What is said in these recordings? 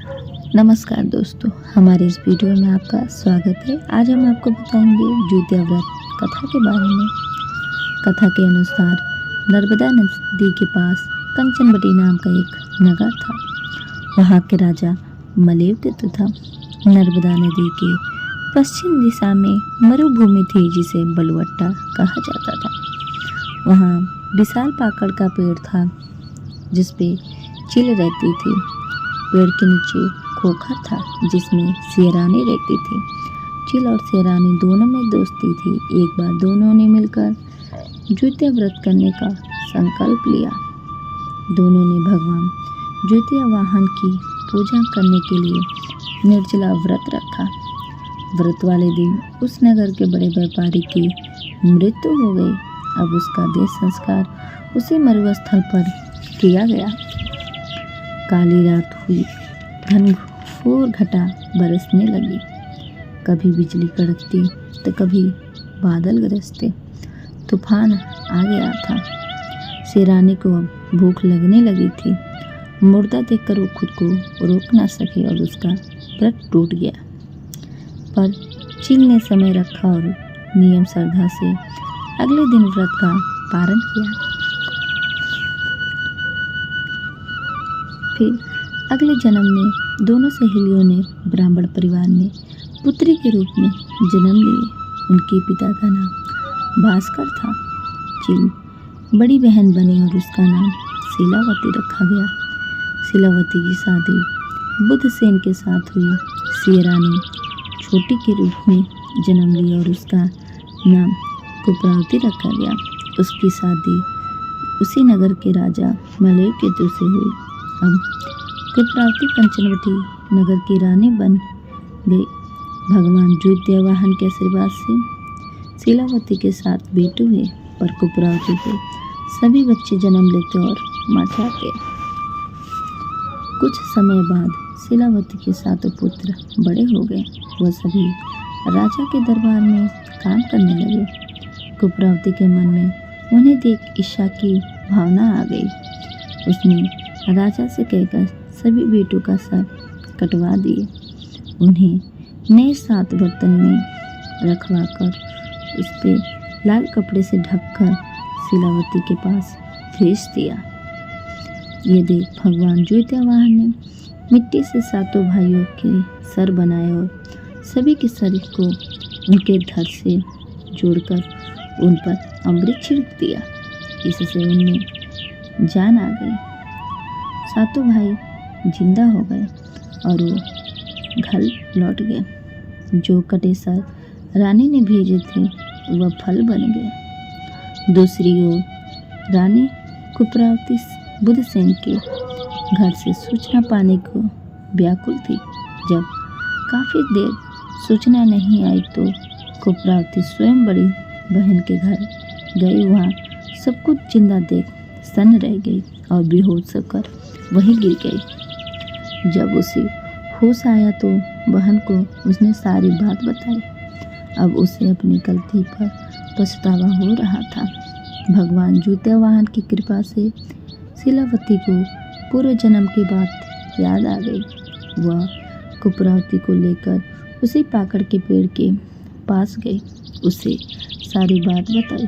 नमस्कार दोस्तों, हमारे इस वीडियो में आपका स्वागत है। आज हम आपको बताएंगे ज्योतिया व्रत कथा के बारे में। कथा के अनुसार नर्मदा नदी के पास कंचनवटी नाम का एक नगर था। वहाँ के राजा मलेव तथा नर्मदा नदी के पश्चिम दिशा में मरुभूमि थी जिसे बलुवट्टा कहा जाता था। वहाँ विशाल पाकड़ का पेड़ था जिसपे चील रहती थी। पेड़ के नीचे खोखर था जिसमें शेरानी रहती थी। चील और शेरानी दोनों में दोस्ती थी। एक बार दोनों ने मिलकर ज्योतिया व्रत करने का संकल्प लिया। दोनों ने भगवान ज्योतिया वाहन की पूजा करने के लिए निर्जला व्रत रखा। व्रत वाले दिन उस नगर के बड़े व्यापारी की मृत्यु हो गई। अब उसका देह संस्कार उसी मरुस्थल पर किया गया। काली रात हुई, घनघोर घटा बरसने लगी। कभी बिजली कड़कती तो कभी बादल गरजते। तूफान आ गया था। शेरानी को अब भूख लगने लगी थी। मुर्दा देखकर वो खुद को रोक ना सके और उसका व्रत टूट गया। पर चील ने समय रखा और नियम श्रद्धा से अगले दिन व्रत का पारण किया। फिर अगले जन्म में दोनों सहेलियों ने ब्राह्मण परिवार में पुत्री के रूप में जन्म लिए। उनके पिता का नाम भास्कर था। चील बड़ी बहन बनी और उसका नाम शीलावती रखा गया। शीलावती की शादी बुधसेन के साथ हुई। शेरानी छोटी के रूप में जन्म लिया और उसका नाम कुप्रावती रखा गया। उसकी शादी उसी नगर के राजा मलेव केतु से हुई। अब कुप्रावती कंचनवटी नगर की रानी बन गई। भगवान ज्योतिया वाहन के आशीर्वाद से शीलावती के 7 बेटे हुए, पर कुप्रावती के सभी बच्चे जन्म लेते और मर जाते। कुछ समय बाद शीलावती के 7 पुत्र बड़े हो गए। वह सभी राजा के दरबार में काम करने लगे। कुप्रावती के मन में उन्हें देख ईर्ष्या की भावना आ गई। उसने राजा से कहकर सभी बेटों का सर कटवा दिए। उन्हें नए 7 बर्तन में रखवाकर उस पर लाल कपड़े से ढककर शीलावती के पास भेज दिया। ये देख भगवान ज्योतिया वाहन ने मिट्टी से 7 भाइयों के सर बनाए और सभी के शरीर को उनके धड़ से जोड़कर उन पर अमृत छिड़क दिया। इससे उनमें जान आ गई। 7 भाई जिंदा हो गए और वो घर लौट गए। जो कटे सर रानी ने भेजे थे वह फल बन गए। दूसरी ओर रानी कुप्रावती बुधसेन के घर से सूचना पाने को व्याकुल थी। जब काफ़ी देर सूचना नहीं आई तो कुप्रावती स्वयं बड़ी बहन के घर गई। वहाँ सब कुछ जिंदा देख सन्न रह गई और बेहोश होकर वहीं गिर गई। जब उसे होश आया तो बहन को उसने सारी बात बताई। अब उसे अपनी गलती पर पछतावा हो रहा था। भगवान ज्योतिया वाहन की कृपा से शीलावती को पूर्व जन्म की बात याद आ गई। वह कुप्रावती को लेकर उसी पाकड़ के पेड़ के पास गई। उसे सारी बात बताई।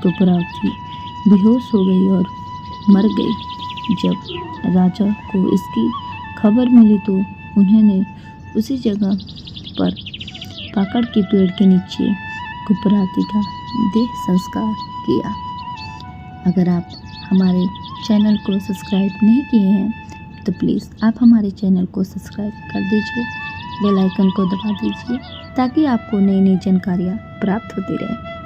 कुप्रावती बेहोश हो गई और मर गई। जब राजा को इसकी खबर मिली तो उन्होंने उसी जगह पर पाकड़ के पेड़ के नीचे कुप्रावती का देह संस्कार किया। अगर आप हमारे चैनल को सब्सक्राइब नहीं किए हैं तो प्लीज़ आप हमारे चैनल को सब्सक्राइब कर दीजिए, बेल आइकन को दबा दीजिए ताकि आपको नई नई जानकारियाँ प्राप्त होती रहे।